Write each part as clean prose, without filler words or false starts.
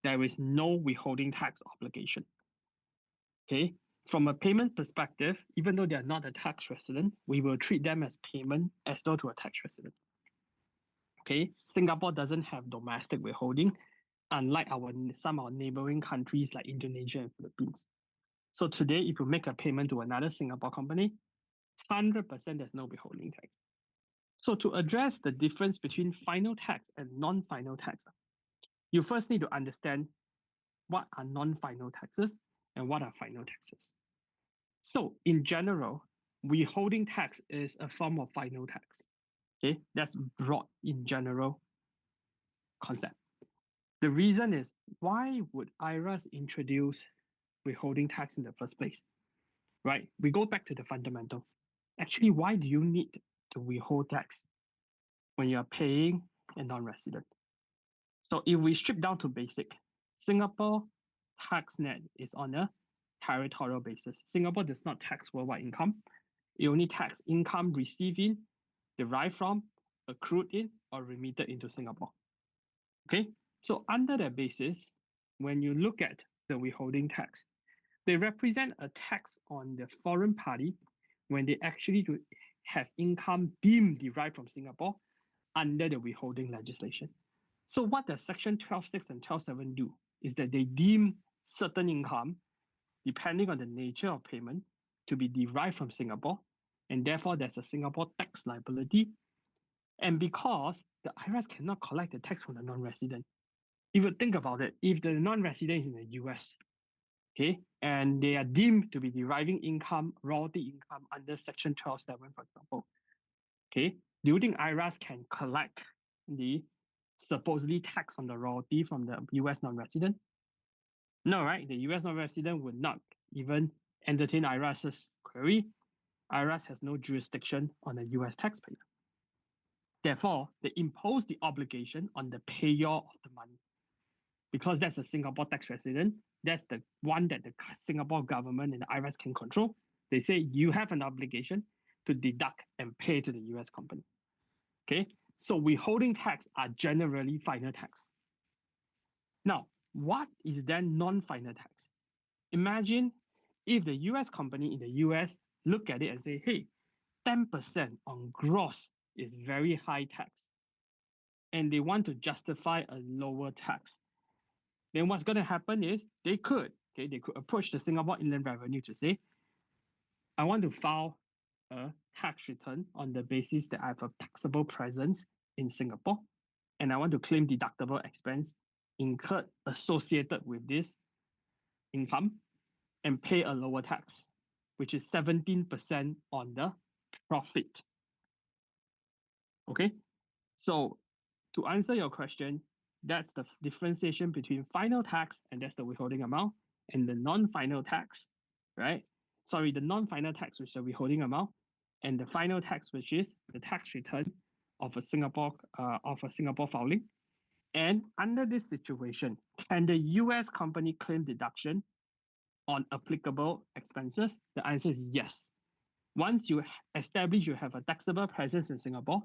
there is no withholding tax obligation. Okay, from a payment perspective, even though they are not a tax resident, we will treat them as payment as though to a tax resident. Okay, Singapore doesn't have domestic withholding, unlike some of our neighboring countries like Indonesia and Philippines. So today, if you make a payment to another Singapore company, 100% there's no withholding tax. So to address the difference between final tax and non-final tax, you first need to understand what are non-final taxes and what are final taxes. So in general, withholding tax is a form of final tax. Okay, that's broad in general concept. The reason is, why would IRAS introduce withholding tax in the first place? Right? We go back to the fundamental. Actually, why do you need to withhold tax when you are paying a non-resident? So if we strip down to basic, Singapore tax net is on a territorial basis. Singapore does not tax worldwide income. It only tax income received in, derived from, accrued in, or remitted into Singapore. Okay, so under that basis, when you look at the withholding tax, they represent a tax on the foreign party when they actually have income deemed derived from Singapore under the withholding legislation. So what does Section 12.6 and 12.7 do is that they deem certain income, depending on the nature of payment, to be derived from Singapore, and therefore there's a Singapore tax liability. And because the IRS cannot collect the tax from the non-resident, if you think about it, if the non-resident is in the US, okay, and they are deemed to be deriving income, royalty income under Section 12.7, for example, okay, do you think IRS can collect the supposedly tax on the royalty from the US non-resident? No, right? The US non-resident would not even entertain IRS's query. IRS has no jurisdiction on the US taxpayer. Therefore, they impose the obligation on the payer of the money. Because that's a Singapore tax resident, that's the one that the Singapore government and the IRS can control. They say you have an obligation to deduct and pay to the US company. Okay, so withholding tax are generally final tax. Now, what is then non-final tax? Imagine if the US company in the US look at it and say, hey, 10% on gross is very high tax, and they want to justify a lower tax. Then what's going to happen is they could approach the Singapore Inland Revenue to say, I want to file a tax return on the basis that I have a taxable presence in Singapore, and I want to claim deductible expense incurred associated with this income and pay a lower tax, which is 17% on the profit. Okay, so to answer your question, that's the differentiation between final tax, and that's the withholding amount, and the non-final tax, right? Sorry, the non-final tax, which is the withholding amount, and the final tax, which is the tax return of a Singapore filing. And under this situation, can the US company claim deduction on applicable expenses? The answer is yes. Once you establish you have a taxable presence in Singapore,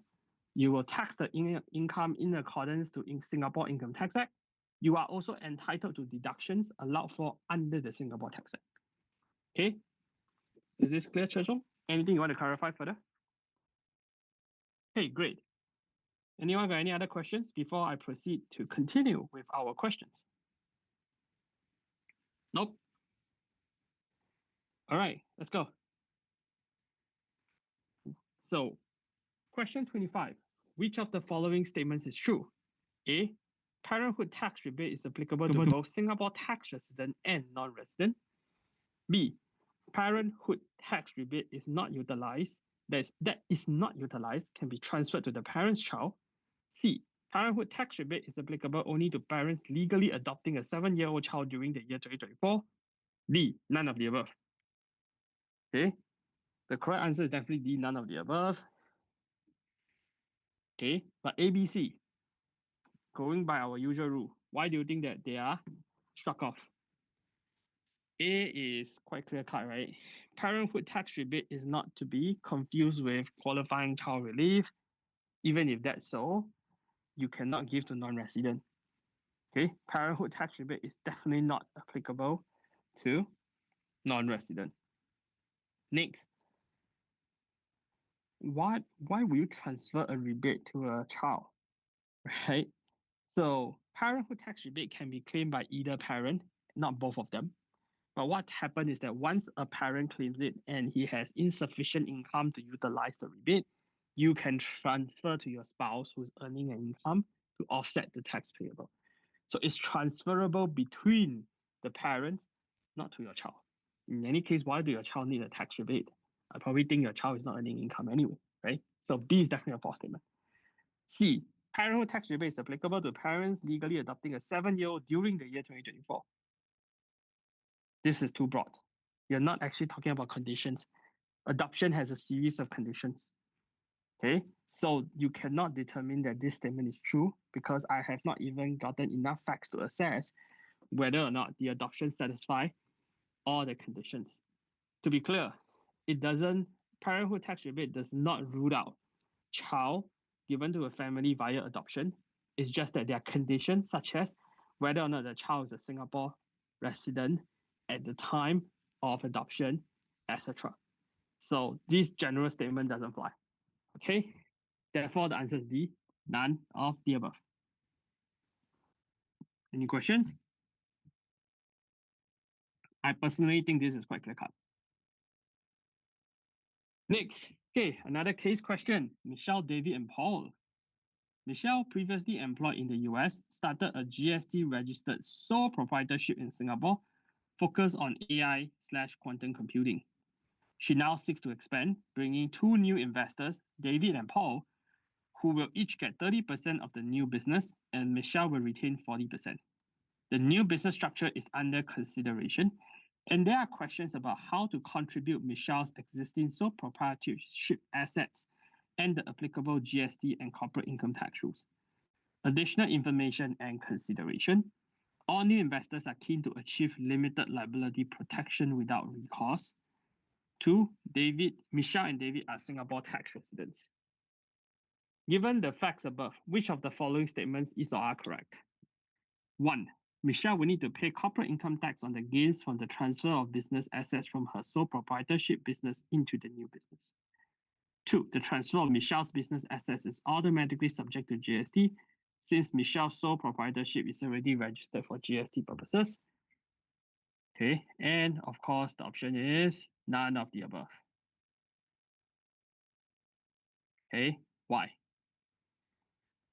you will tax the income in accordance to Singapore Income Tax Act. You are also entitled to deductions allowed for under the Singapore Tax Act. Okay, is this clear, Chezong? Anything you want to clarify further? Hey, great. Anyone got any other questions before I proceed to continue with our questions? Nope. All right, let's go. So, question 25. Which of the following statements is true? A. Parenthood tax rebate is applicable to both Singapore tax resident and non-resident. B. Parenthood tax rebate is not utilized. That is not utilized can be transferred to the parent's child. C. Parenthood tax rebate is applicable only to parents legally adopting a 7-year-old child during the year 2024. D. None of the above. Okay. The correct answer is definitely D. None of the above. Okay. But A, B, C, going by our usual rule, why do you think that they are struck off? A is quite clear cut, right? Parenthood tax rebate is not to be confused with qualifying child relief. Even if that's so, you cannot give to non-resident. Okay, parenthood tax rebate is definitely not applicable to non-resident. Next, why will you transfer a rebate to a child, right? So parenthood tax rebate can be claimed by either parent, not both of them. But what happens is that once a parent claims it and he has insufficient income to utilize the rebate, you can transfer to your spouse who's earning an income to offset the tax payable. So it's transferable between the parents, not to your child. In any case, why do your child need a tax rebate? I probably think your child is not earning income anyway, right? So B is definitely a false statement. C, parenthood tax rebate is applicable to parents legally adopting a 7-year-old during the year 2024. This is too broad. You're not actually talking about conditions. Adoption has a series of conditions. Okay, so you cannot determine that this statement is true because I have not even gotten enough facts to assess whether or not the adoption satisfy all the conditions. To be clear, parenthood tax rebate does not rule out child given to a family via adoption. It's just that there are conditions such as whether or not the child is a Singapore resident at the time of adoption, etc. So this general statement doesn't fly. Okay, therefore the answer is D, none of the above. Any questions? I personally think this is quite clear cut. Next, okay, another case question. Michelle, David, and Paul. Michelle, previously employed in the US, started a GST registered sole proprietorship in Singapore, focused on AI/quantum computing. She now seeks to expand, bringing 2 new investors, David and Paul, who will each get 30% of the new business, and Michelle will retain 40%. The new business structure is under consideration, and there are questions about how to contribute Michelle's existing sole proprietorship assets and the applicable GST and corporate income tax rules. Additional information and consideration. All new investors are keen to achieve limited liability protection without recourse. 2, Michelle and David are Singapore tax residents. Given the facts above, which of the following statements is or are correct? 1, Michelle will need to pay corporate income tax on the gains from the transfer of business assets from her sole proprietorship business into the new business. 2, the transfer of Michelle's business assets is automatically subject to GST since Michelle's sole proprietorship is already registered for GST purposes. Okay, and of course, the option is none of the above. Okay, why?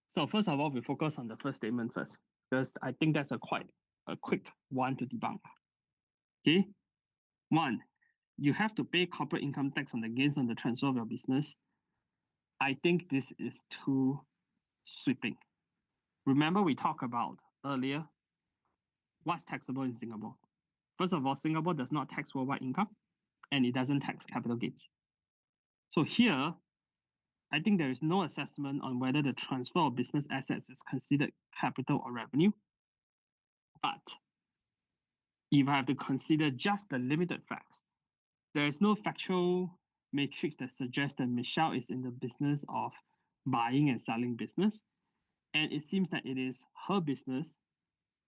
So first of all, we focus on the first statement first, because I think that's quite a quick one to debunk. Okay, 1, you have to pay corporate income tax on the gains on the transfer of your business. I think this is too sweeping. Remember we talked about earlier what's taxable in Singapore. First of all, Singapore does not tax worldwide income and it doesn't tax capital gains. So here, I think there is no assessment on whether the transfer of business assets is considered capital or revenue. But if I have to consider just the limited facts, there is no factual matrix that suggests that Michelle is in the business of buying and selling business. And it seems that it is her business,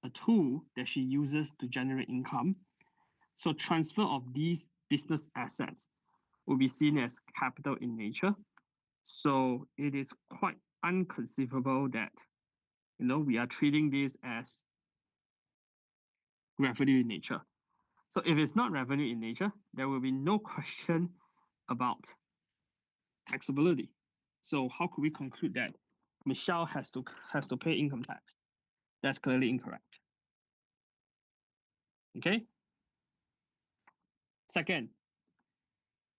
a tool that she uses to generate income. So transfer of these business assets will be seen as capital in nature. So it is quite inconceivable that we are treating this as revenue in nature. So if it's not revenue in nature, there will be no question about taxability. So how could we conclude that Michelle has to pay income tax? That's clearly incorrect. Okay. Second,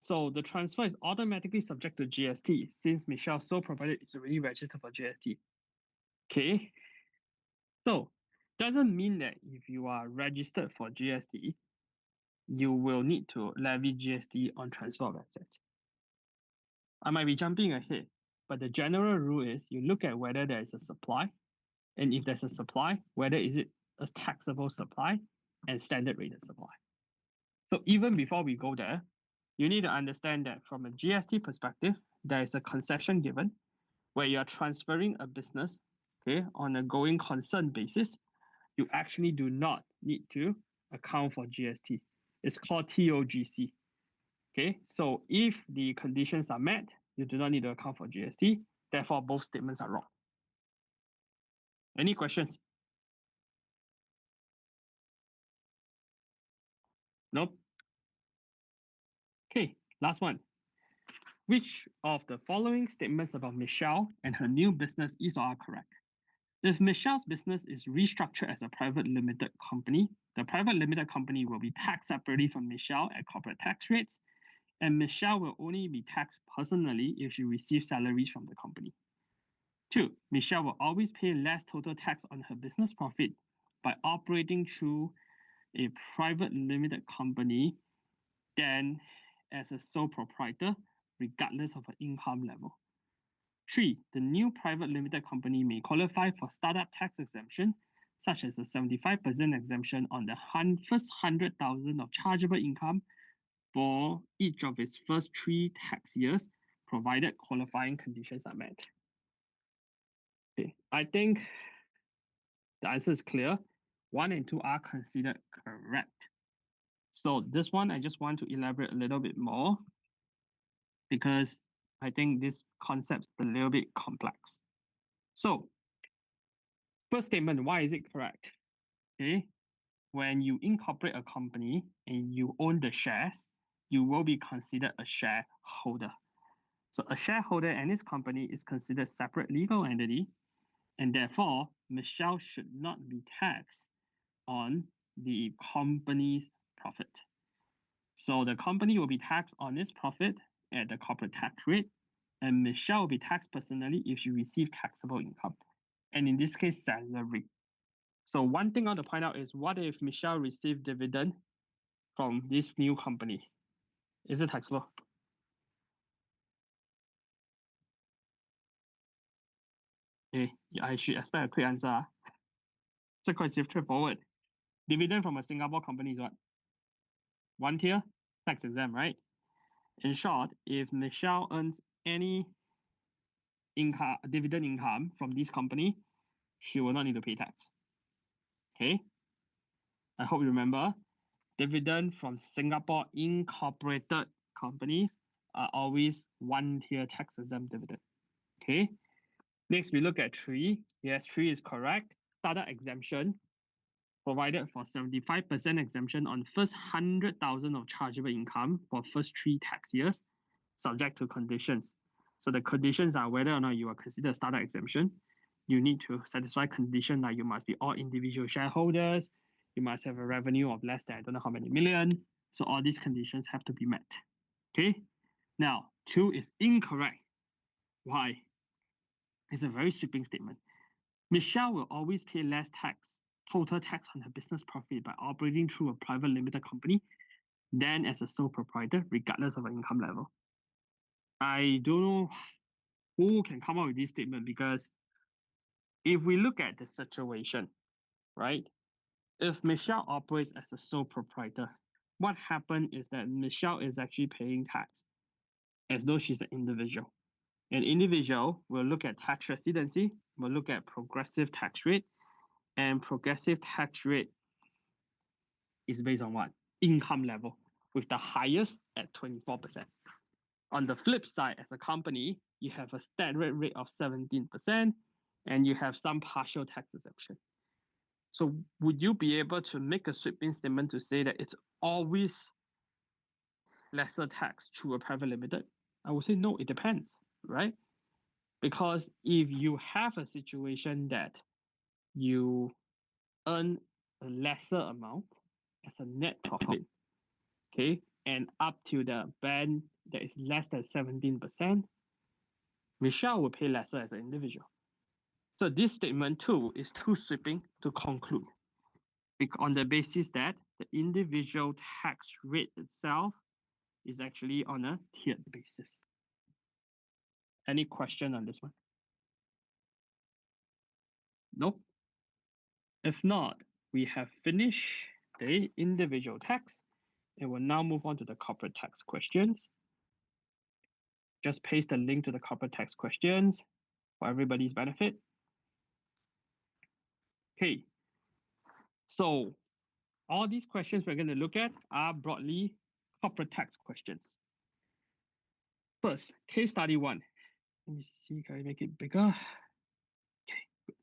so the transfer is automatically subject to GST since Michelle's sole proprietor is already registered for GST. Okay. So doesn't mean that if you are registered for GST, you will need to levy GST on transfer of assets. I might be jumping ahead, but the general rule is you look at whether there is a supply, and if there's a supply, whether is it a taxable supply and standard rated supply. So even before we go there, you need to understand that from a GST perspective, there is a concession given where you are transferring a business, okay, on a going concern basis you actually do not need to account for GST. It's called TOGC. Okay, so if the conditions are met, you do not need to account for GST. Therefore, both statements are wrong. Any questions? Nope. Okay, last one. Which of the following statements about Michelle and her new business is or are correct? If Michelle's business is restructured as a private limited company, the private limited company will be taxed separately from Michelle at corporate tax rates, and Michelle will only be taxed personally if she receives salaries from the company. 2. Michelle will always pay less total tax on her business profit by operating through a private limited company than as a sole proprietor, regardless of her income level. 3. The new private limited company may qualify for startup tax exemption, such as a 75% exemption on the first 100,000 of chargeable income for each of its first 3 tax years, provided qualifying conditions are met. Okay, I think the answer is clear. 1 and 2 are considered correct. So this one, I just want to elaborate a little bit more because I think this concept's a little bit complex. So first statement, why is it correct? Okay, when you incorporate a company and you own the shares, you will be considered a shareholder. So a shareholder in this company is considered separate legal entity, and therefore Michelle should not be taxed on the company's profit. So the company will be taxed on its profit at the corporate tax rate, and Michelle will be taxed personally if she receives taxable income, and in this case, salary. So one thing I want to point out is, what if Michelle received dividend from this new company? Is it taxable? Okay, I should expect a quick answer. It's quite straightforward. Dividend from a Singapore company is what? 1 tier, tax exempt, right? In short, if Michelle earns any income, dividend income from this company, she will not need to pay tax. Okay? I hope you remember, dividend from Singapore incorporated companies are always 1 tier tax exempt dividend. Okay? Next, we look at 3. Yes, 3 is correct. Startup exemption provided for 75% exemption on first 100,000 of chargeable income for first 3 tax years, subject to conditions. So the conditions are whether or not you are considered startup exemption. You need to satisfy condition like you must be all individual shareholders. You must have a revenue of less than I don't know how many million. So all these conditions have to be met. Okay. Now 2 is incorrect. Why? It's a very sweeping statement. Michelle will always pay less tax, total tax on her business profit by operating through a private limited company than as a sole proprietor, regardless of her income level. I don't know who can come up with this statement, because if we look at the situation, right? If Michelle operates as a sole proprietor, what happened is that Michelle is actually paying tax as though she's an individual. An individual will look at tax residency, will look at progressive tax rate, and progressive tax rate is based on what? Income level, with the highest at 24%. On the flip side, as a company, you have a standard rate of 17%, and you have some partial tax exemption. So would you be able to make a sweeping statement to say that it's always lesser tax through a private limited? I would say no, it depends, right? Because if you have a situation that you earn a lesser amount as a net profit, okay, and up to the band that is less than 17%, Michelle will pay lesser as an individual. So this statement too is too sweeping to conclude, on the basis that the individual tax rate itself is actually on a tiered basis. Any question on this one? Nope. If not, we have finished the individual tax, and we'll now move on to the corporate tax questions. Just paste the link to the corporate tax questions for everybody's benefit. Okay, So all these questions we're going to look at are broadly corporate tax questions. First, case study 1. Let me see, can I make it bigger? Okay.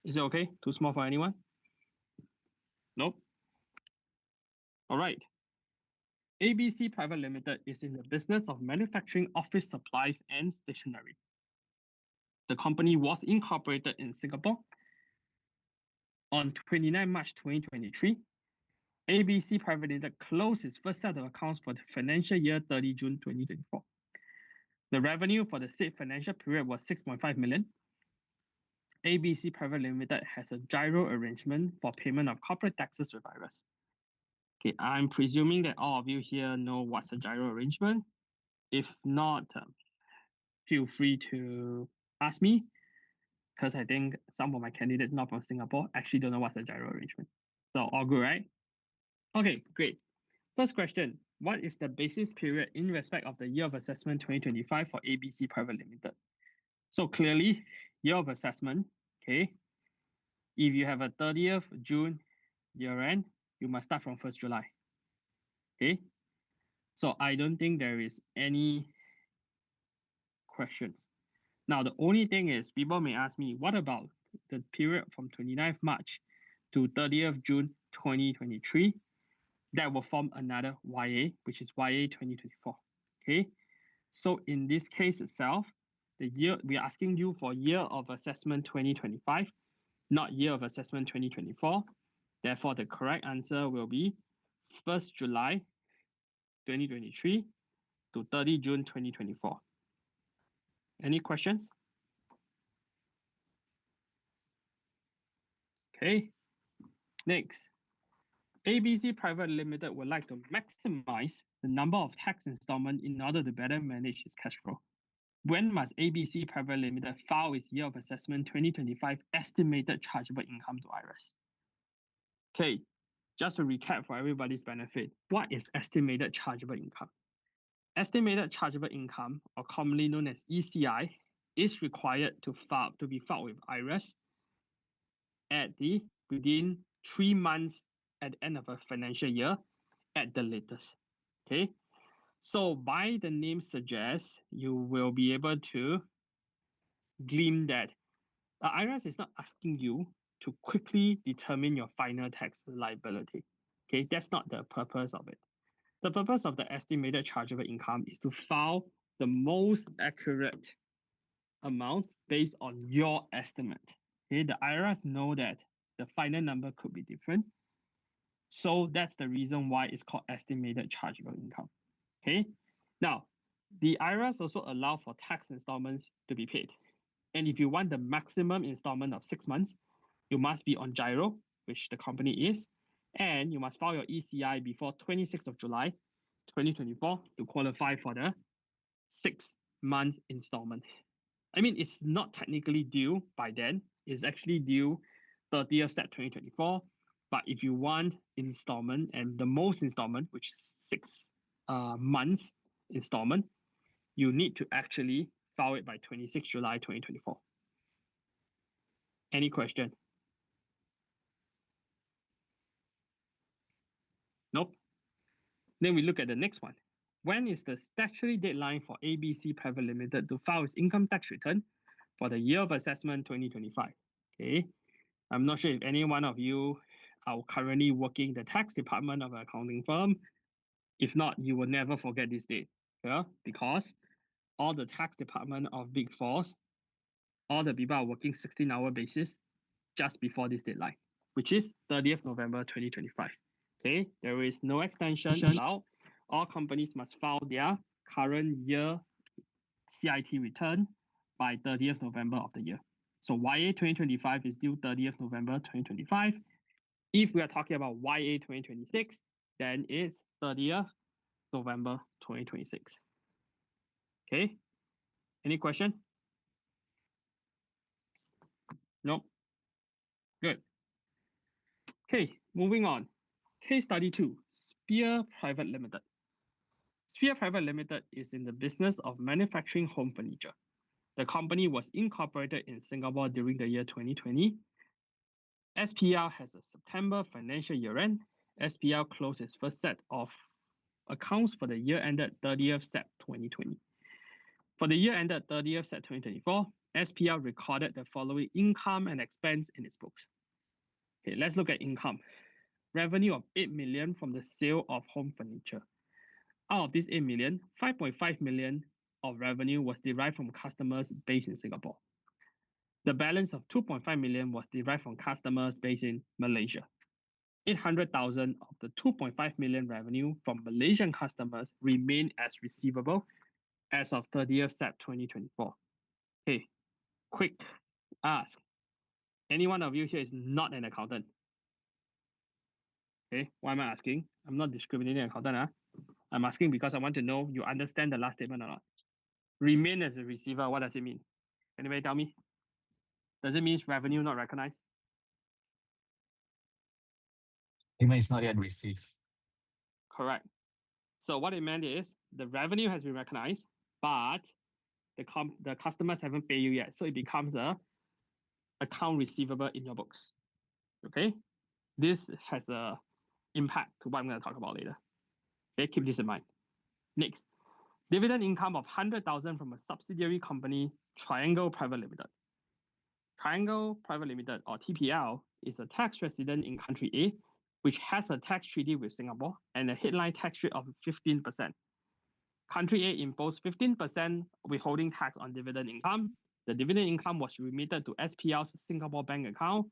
Is it okay? Too small for anyone? Nope. All right. ABC Private Limited is in the business of manufacturing office supplies and stationery. The company was incorporated in Singapore on 29 March 2023. ABC Private Limited closed its first set of accounts for the financial year 30 June 2024. The revenue for the said financial period was 6.5 million. ABC Private Limited has a gyro arrangement for payment of corporate taxes with IRAS. Okay, I'm presuming that all of you here know what's a gyro arrangement. If not, feel free to ask me, because I think some of my candidates not from Singapore actually don't know what's a gyro arrangement. So all good, right? Okay, great. First question, what is the basis period in respect of the year of assessment 2025 for ABC Private Limited? So clearly, year of assessment, okay, if you have a 30th June year end, you must start from 1st July. Okay, so I don't think there is any questions. Now, the only thing is people may ask me, what about the period from 29th March to 30th June 2023? That will form another YA, which is YA 2024. Okay, so in this case itself, the year we are asking you for year of assessment 2025, not year of assessment 2024. Therefore, the correct answer will be 1st July 2023 to 30 June 2024. Any questions? Okay, next. ABC Private Limited would like to maximize the number of tax installments in order to better manage its cash flow. When must ABC Private Limited file its year of assessment 2025 estimated chargeable income to IRAS? Okay, just to recap for everybody's benefit, what is estimated chargeable income? Estimated chargeable income, or commonly known as ECI, is required to be filed with IRAS within 3 months at the end of a financial year at the latest. Okay, so by the name suggests, you will be able to glean that IRAS is not asking you to quickly determine your final tax liability. Okay, that's not the purpose of it. The purpose of the estimated chargeable income is to file the most accurate amount based on your estimate. Okay, the IRS know that the final number could be different. So that's the reason why it's called estimated chargeable income. Okay, now the IRS also allow for tax installments to be paid. And if you want the maximum installment of 6 months, you must be on gyro, which the company is, and you must file your ECI before 26th of July 2024 to qualify for the 6-month installment. I mean, it's not technically due by then. It's actually due 30th Sep 2024. But if you want installment and the most installment, which is 6 months installment, you need to actually file it by 26 July 2024. Any question? Nope. Then we look at the next one. When is the statutory deadline for ABC Private Limited to file its income tax return for the year of assessment 2025? Okay, I'm not sure if any one of you are currently working the tax department of an accounting firm. If not, you will never forget this date. Yeah, because all the tax department of Big Fours, all the people are working 16-hour basis just before this deadline, which is 30th November 2025. Okay, there is no extension allowed. All companies must file their current year CIT return by 30th November of the year. So YA 2025 is due 30th November 2025. If we are talking about YA 2026, then it's 30th November 2026. Okay, any question? Nope. Good. Okay, moving on. Case study 2, Sphere Private Limited. Sphere Private Limited is in the business of manufacturing home furniture. The company was incorporated in Singapore during the year 2020. SPL has a September financial year end. SPL closed its first set of accounts for the year ended 30th Sep 2020. For the year ended 30th Sep 2024, SPL recorded the following income and expense in its books. Okay, let's look at income. Revenue of 8 million from the sale of home furniture. Out of this 8 million, 5.5 million of revenue was derived from customers based in Singapore. The balance of 2.5 million was derived from customers based in Malaysia. 800,000 of the 2.5 million revenue from Malaysian customers remain as receivable as of 30th Sep 2024. Okay, quick ask. Any one of you here is not an accountant? Okay, why am I asking? I'm not discriminating accountant. I'm asking because I want to know you understand the last statement or not. Remain as a receiver, what does it mean? Anybody tell me? Does it mean revenue not recognized? Payment is not yet received. Correct. So what it meant is the revenue has been recognized, but the customers haven't paid you yet. So it becomes a account receivable in your books. Okay, this has a impact to what I'm going to talk about later. Okay, keep this in mind. Next, dividend income of 100,000 from a subsidiary company, Triangle Private Limited. Triangle Private Limited, or TPL, is a tax resident in country A, which has a tax treaty with Singapore and a headline tax rate of 15%. Country A imposed 15% withholding tax on dividend income. The dividend income was remitted to SPL's Singapore bank account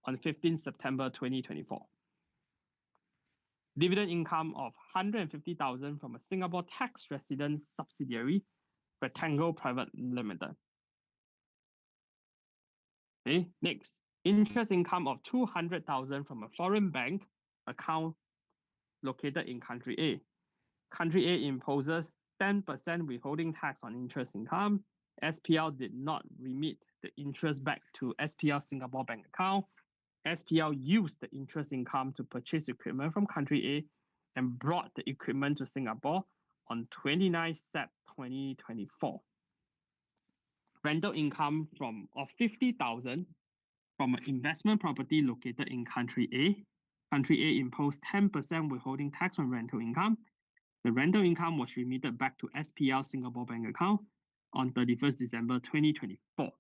on 15 September 2024. Dividend income of 150,000 from a Singapore tax resident subsidiary, Rectangle Private Limited. Okay, next, interest income of 200,000 from a foreign bank account located in country A. Country A imposes 10% withholding tax on interest income. SPL did not remit the interest back to SPL Singapore bank account. SPL used the interest income to purchase equipment from country A and brought the equipment to Singapore on 29 Sep 2024. Rental income of 50,000 from an investment property located in country A. Country A imposed 10% withholding tax on rental income. The rental income was remitted back to SPL Singapore bank account on 31st December 2024.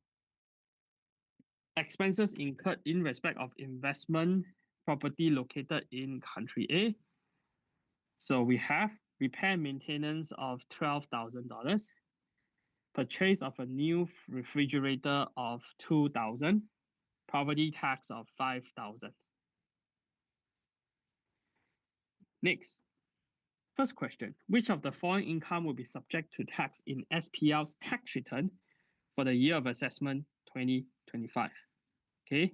Expenses incurred in respect of investment property located in country A. So we have repair and maintenance of $12,000, purchase of a new refrigerator of 2,000, property tax of 5,000. Next, first question, which of the following income will be subject to tax in SPL's tax return for the year of assessment 2025? Okay.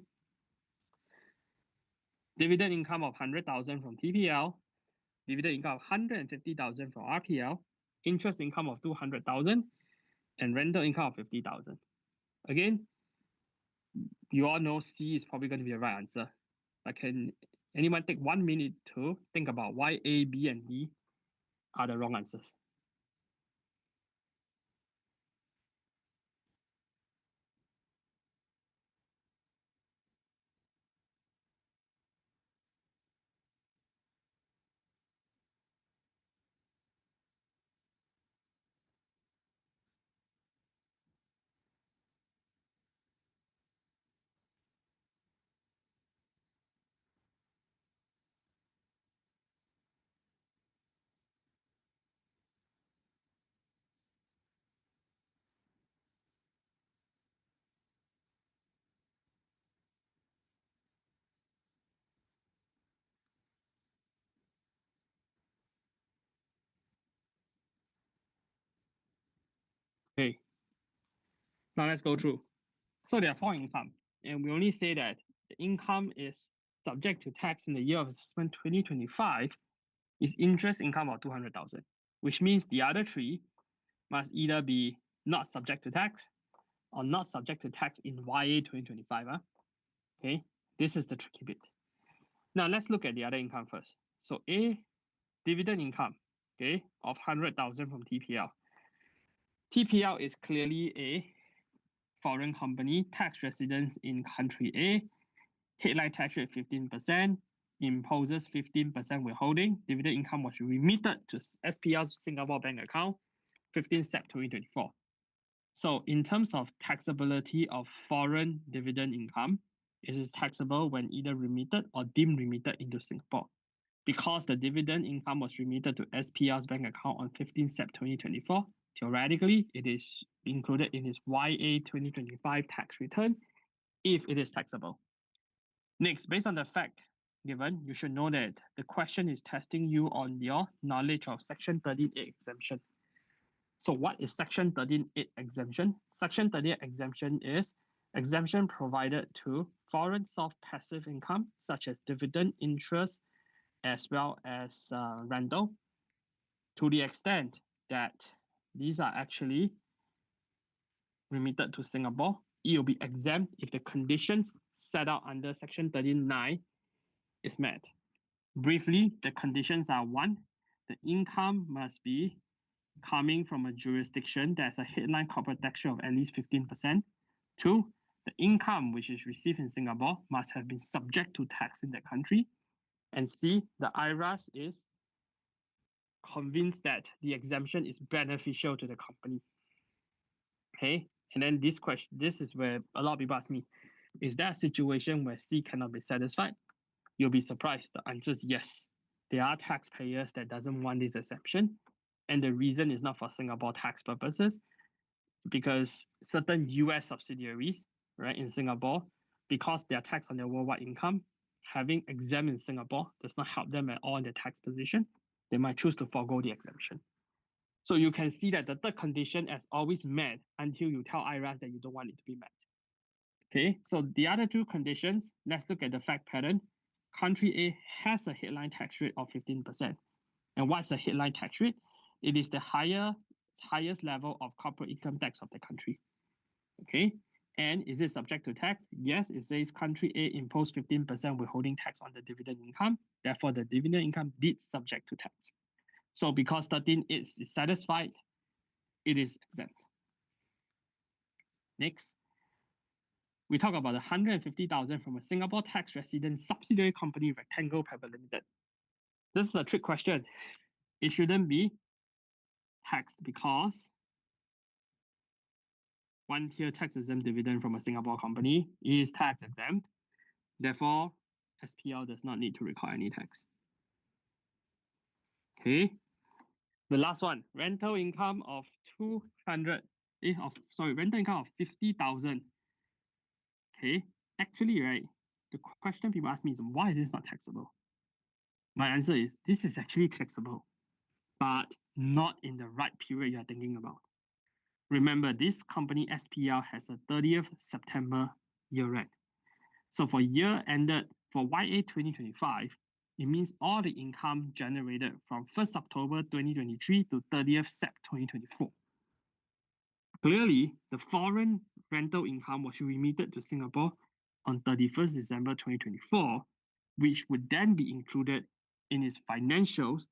Dividend income of 100,000 from TPL, dividend income of 150,000 from RPL, interest income of 200,000, and rental income of 50,000. Again, you all know C is probably going to be the right answer. But can anyone take 1 minute to think about why A, B, and D are the wrong answers? Okay, now let's go through. So there are four income, and we only say that the income is subject to tax in the year of assessment 2025 is interest income of 200,000, which means the other three must either be not subject to tax or not subject to tax in YA 2025. Okay, this is the tricky bit. Now let's look at the other income first. So A, dividend income, okay, of 100,000 from TPL. TPL is clearly a foreign company, tax residence in country A. headline tax rate 15%, imposes 15% withholding, dividend income was remitted to SPR's Singapore bank account, 15 Sep 2024. So in terms of taxability of foreign dividend income, it is taxable when either remitted or deemed remitted into Singapore. Because the dividend income was remitted to SPR's bank account on 15 Sep 2024, theoretically, it is included in its YA 2025 tax return if it is taxable. Next, based on the fact given, you should know that the question is testing you on your knowledge of Section 13(8) exemption. So what is Section 13(8) exemption? Section 13(8) exemption is exemption provided to foreign soft passive income, such as dividend, interest, as well as rental, to the extent that these are actually remitted to Singapore. It will be exempt if the conditions set out under Section 13(9) is met. Briefly, the conditions are: 1, the income must be coming from a jurisdiction that has a headline corporate tax rate of at least 15%. 2, the income which is received in Singapore must have been subject to tax in that country. And C, the IRAS is convinced that the exemption is beneficial to the company. Okay, and then this is where a lot of people ask me, is there a situation where C cannot be satisfied? You'll be surprised. The answer is yes. There are taxpayers that doesn't want this exemption, and the reason is not for Singapore tax purposes, because certain US subsidiaries, right, in Singapore, because they are taxed on their worldwide income, having exempt in Singapore does not help them at all in their tax position. They might choose to forego the exemption. So you can see that the third condition is always met until you tell IRAS that you don't want it to be met. Okay, so the other two conditions, let's look at the fact pattern. Country A has a headline tax rate of 15%. And what's the headline tax rate? It is the highest level of corporate income tax of the country. Okay, and is it subject to tax? Yes, it says country A imposed 15% withholding tax on the dividend income. Therefore, the dividend income did subject to tax. So because 13(8) is satisfied, it is exempt. Next, we talk about 150,000 from a Singapore tax resident subsidiary company, Rectangle Private Limited. This is a trick question. It shouldn't be taxed because one tier tax exempt dividend from a Singapore company is tax exempt. Therefore, SPL does not need to require any tax. Okay. The last one, rental income of rental income of 50,000. Okay. Actually, right, the question people ask me is, why is this not taxable? My answer is, this is actually taxable, but not in the right period you're thinking about. Remember, this company SPL has a 30th September year end. So for year ended for YA 2025, it means all the income generated from 1st October 2023 to 30th Sep 2024. Clearly, the foreign rental income was remitted to Singapore on 31st December 2024, which would then be included in its financials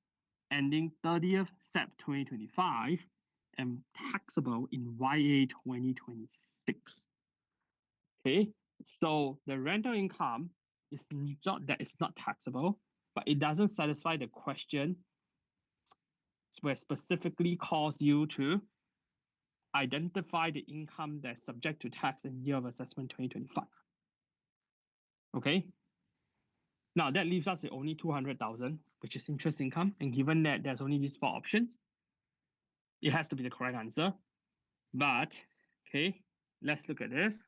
ending 30th Sep 2025 and taxable in YA 2026. Okay, so the rental income is not that it's not taxable, but it doesn't satisfy the question where specifically calls you to identify the income that's subject to tax in year of assessment 2025. Okay. Now that leaves us with only 200,000, which is interest income. And given that there's only these 4 options, it has to be the correct answer. But, okay, let's look at this.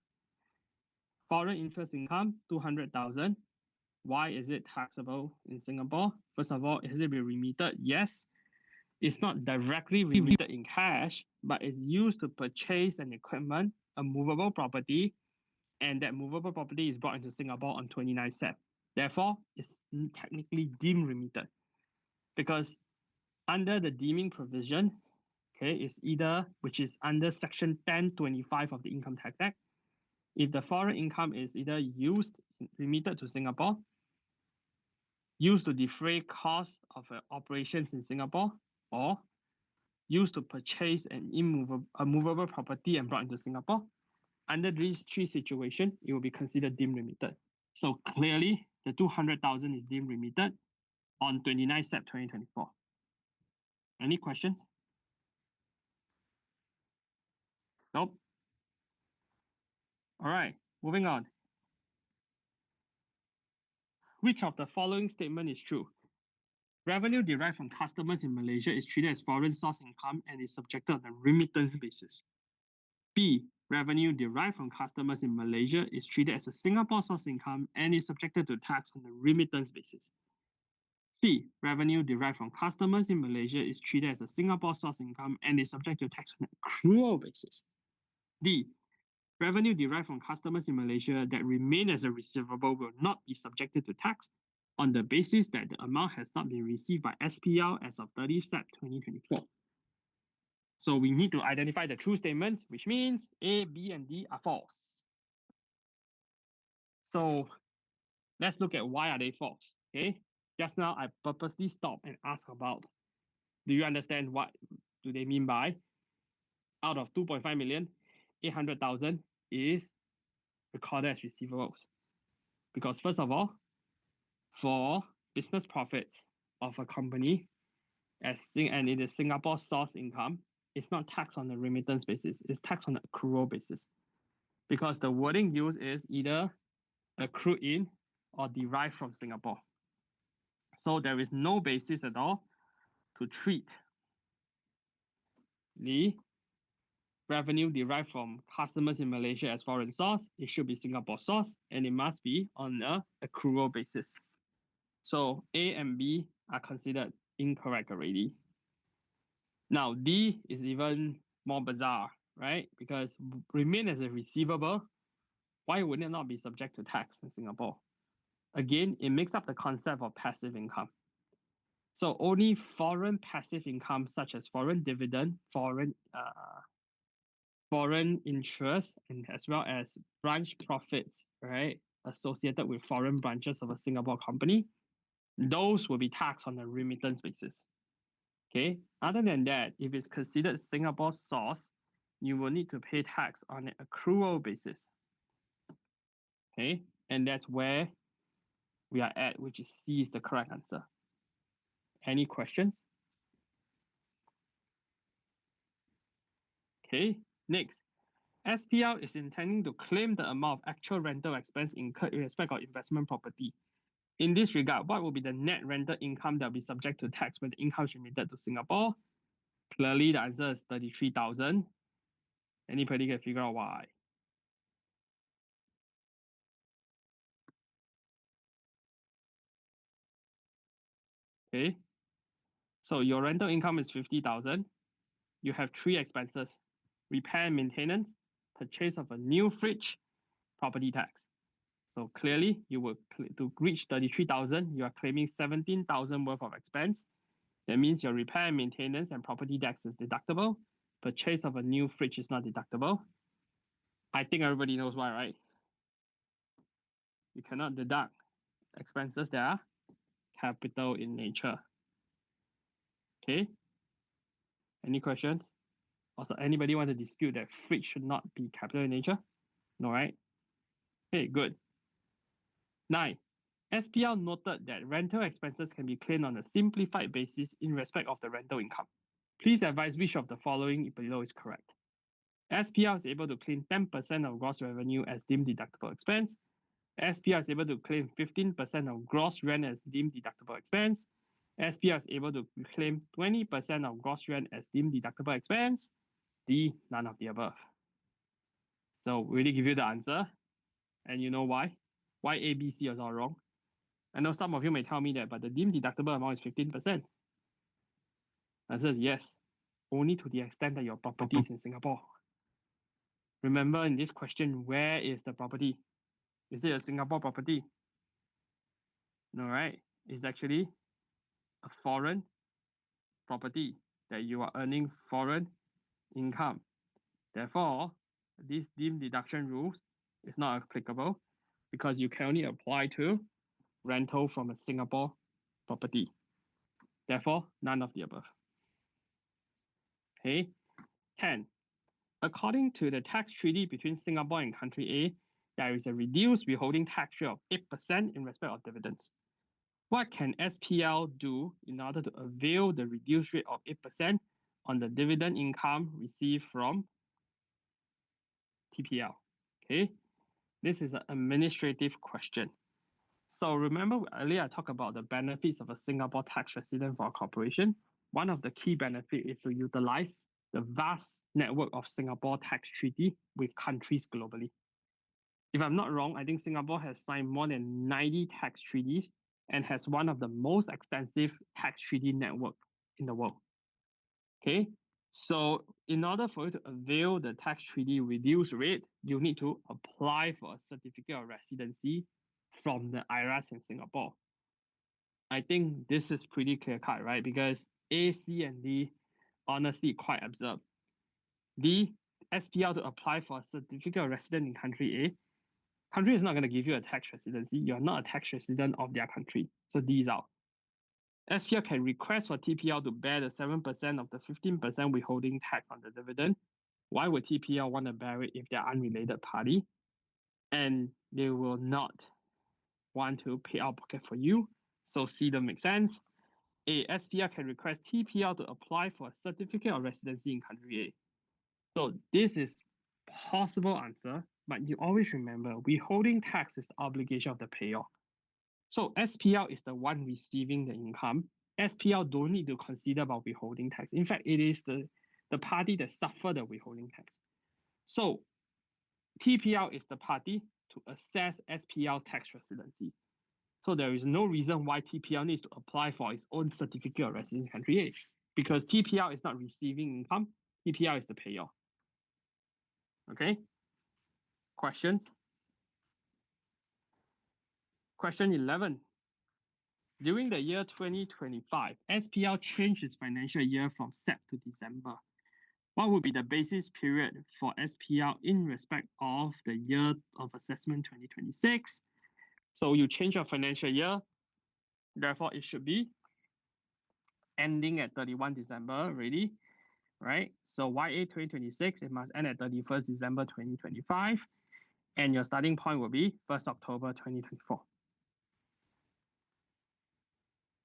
Foreign interest income, 200,000. Why is it taxable in Singapore? First of all, is it being remitted? Yes. It's not directly remitted in cash, but it's used to purchase an equipment, a movable property, and that movable property is brought into Singapore on 29 Sep. Therefore, it's technically deemed remitted. Because under the deeming provision, okay, it's either, which is under Section 1025 of the Income Tax Act, if the foreign income is either remitted to Singapore, used to defray costs of operations in Singapore, or used to purchase a movable property and brought into Singapore. Under these 3 situations, it will be considered deemed remitted. So clearly, the 200,000 is deemed remitted on 29 Sep 2024. Any questions? Nope. All right, moving on. Which of the following statement is true? Revenue derived from customers in Malaysia is treated as foreign source income and is subjected on a remittance basis. B. Revenue derived from customers in Malaysia is treated as a Singapore source income and is subjected to tax on a remittance basis. C. Revenue derived from customers in Malaysia is treated as a Singapore source income and is subject to tax on an accrual basis. D. Revenue derived from customers in Malaysia that remain as a receivable will not be subjected to tax on the basis that the amount has not been received by SPL as of 30 Sep 2024. So we need to identify the true statements, which means A, B, and D are false. So let's look at why are they false. Okay. Just now I purposely stopped and asked about, do you understand what do they mean by out of 2.5 million, 800,000 is recorded as receivables? Because first of all, for business profits of a company and it is Singapore source income, it's not taxed on the remittance basis, it's taxed on the accrual basis. Because the wording used is either accrued in or derived from Singapore. So there is no basis at all to treat the revenue derived from customers in Malaysia as foreign source. It should be Singapore source and it must be on an accrual basis. So A and B are considered incorrect already. Now D is even more bizarre, right? Because remain as a receivable, why would it not be subject to tax in Singapore? Again, it makes up the concept of passive income. So only foreign passive income such as foreign dividend, foreign interest, and as well as branch profits, right, associated with foreign branches of a Singapore company, those will be taxed on a remittance basis. Okay. Other than that, if it's considered Singapore source, you will need to pay tax on an accrual basis. Okay. And that's where we are at, which is C is the correct answer. Any questions? Okay. Next, SPL is intending to claim the amount of actual rental expense incurred in respect of investment property. In this regard, what will be the net rental income that will be subject to tax when the income is remitted to Singapore? Clearly, the answer is 33,000. Anybody can figure out why? Okay. So your rental income is 50,000. You have three expenses: repair and maintenance, purchase of a new fridge, property tax. So clearly, you will to reach 33,000, you are claiming 17,000 worth of expense. That means your repair and maintenance and property tax is deductible. Purchase of a new fridge is not deductible. I think everybody knows why, right? You cannot deduct expenses that are capital in nature. Okay. Any questions? Also, anybody want to dispute that fridge should not be capital in nature? No, right? Okay, good. 9. SPL noted that rental expenses can be claimed on a simplified basis in respect of the rental income. Please advise which of the following below is correct. SPL is able to claim 10% of gross revenue as deemed deductible expense. SPL is able to claim 15% of gross rent as deemed deductible expense. SPL is able to claim 20% of gross rent as deemed deductible expense. D, none of the above. So we already give you the answer, and you know why. Why A, B, C is all wrong. I know some of you may tell me that, but the deemed deductible amount is 15%. Answer is yes, only to the extent that your property is in Singapore. Remember in this question, where is the property? Is it a Singapore property? No, right? It's actually a foreign property that you are earning foreign income. Therefore, this deemed deduction rules is not applicable because you can only apply to rental from a Singapore property. Therefore, none of the above. Okay. 10. According to the tax treaty between Singapore and country A, there is a reduced withholding tax rate of 8% in respect of dividends. What can SPL do in order to avail the reduced rate of 8% on the dividend income received from TPL? Okay, this is an administrative question. So remember earlier I talked about the benefits of a Singapore tax resident for a corporation. One of the key benefits is to utilize the vast network of Singapore tax treaty with countries globally. If I'm not wrong, I think Singapore has signed more than 90 tax treaties and has one of the most extensive tax treaty network in the world. Okay, so in order for you to avail the tax treaty reduced rate, you need to apply for a certificate of residency from the IRAS in Singapore. I think this is pretty clear cut, right? Because A, C, and D honestly quite absurd. D, SPL to apply for a certificate of residence in country A. Country is not going to give you a tax residency. You're not a tax resident of their country. So D is out. SPL can request for TPL to bear the 7% of the 15% withholding tax on the dividend. Why would TPL want to bear it if they're unrelated party? And they will not want to pay out pocket for you. So C don't make sense. A, SPL can request TPL to apply for a certificate of residency in country A. So this is possible answer, but you always remember withholding tax is the obligation of the payer. So SPL is the one receiving the income. SPL don't need to consider about withholding tax. In fact, it is the party that suffer the withholding tax. So TPL is the party to assess SPL's tax residency. So there is no reason why TPL needs to apply for its own certificate of residence in country A, because TPL is not receiving income. TPL is the payer. Okay. Questions? Question 11. During the year 2025, SPL changed its financial year from Sep to December. What would be the basis period for SPL in respect of the year of assessment 2026? So you change your financial year, therefore it should be ending at 31 December already, right? So YA 2026, it must end at 31st December 2025, and your starting point will be 1st October 2024.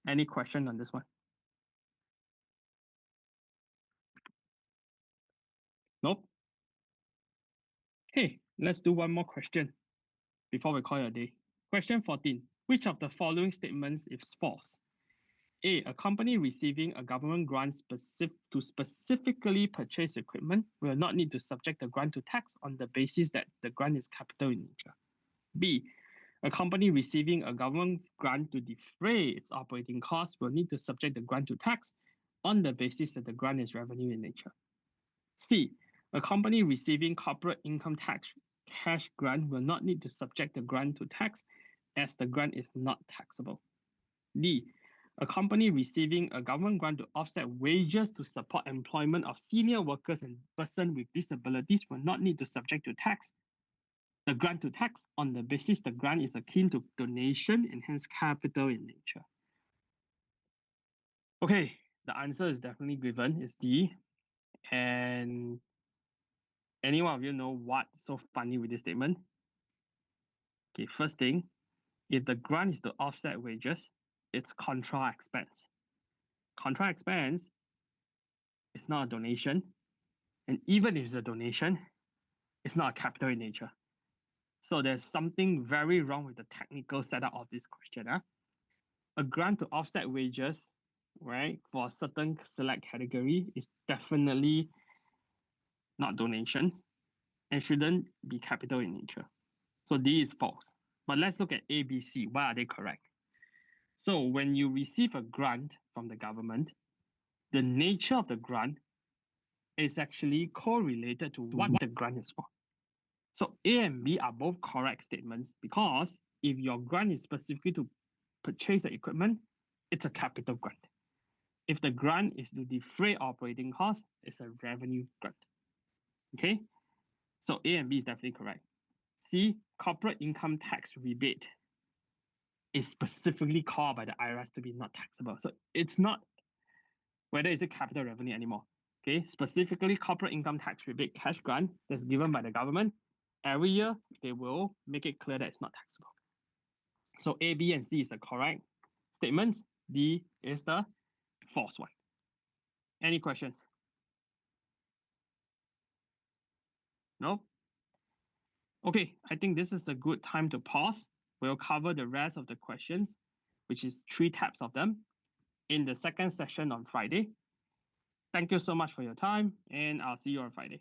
Any question on this one? Nope. Okay, let's do one more question before we call it a day. Question 14. Which of the following statements is false? A, a company receiving a government grant to specifically purchase equipment will not need to subject the grant to tax on the basis that the grant is capital in nature. B, a company receiving a government grant to defray its operating costs will need to subject the grant to tax on the basis that the grant is revenue in nature. C, a company receiving corporate income tax cash grant will not need to subject the grant to tax as the grant is not taxable. D, a company receiving a government grant to offset wages to support employment of senior workers and persons with disabilities will not need to subject to tax the grant to tax on the basis the grant is akin to donation and hence capital in nature. Okay, the answer is definitely given, it's D. And any one of you know what's so funny with this statement? Okay, first thing, if the grant is to offset wages, it's contra expense. Contra expense is not a donation. And even if it's a donation, it's not a capital in nature. So there's something very wrong with the technical setup of this question. A grant to offset wages, right, for a certain select category is definitely not donations and shouldn't be capital in nature. So D is false. But let's look at A, B, C. Why are they correct? So when you receive a grant from the government, the nature of the grant is actually correlated to what the grant is for. So A and B are both correct statements because if your grant is specifically to purchase the equipment, it's a capital grant. If the grant is to defray operating costs, it's a revenue grant. Okay, so A and B is definitely correct. C, corporate income tax rebate is specifically called by the IRS to be not taxable. So it's not whether it's a capital revenue anymore. Okay, specifically corporate income tax rebate cash grant that's given by the government every year they will make it clear that it's not taxable. So A, B, and C is the correct statements. D is the false one. Any questions? No? Okay, I think this is a good time to pause. We'll cover the rest of the questions, which is 3 tabs of them, in the second session on Friday. Thank you so much for your time, and I'll see you on Friday.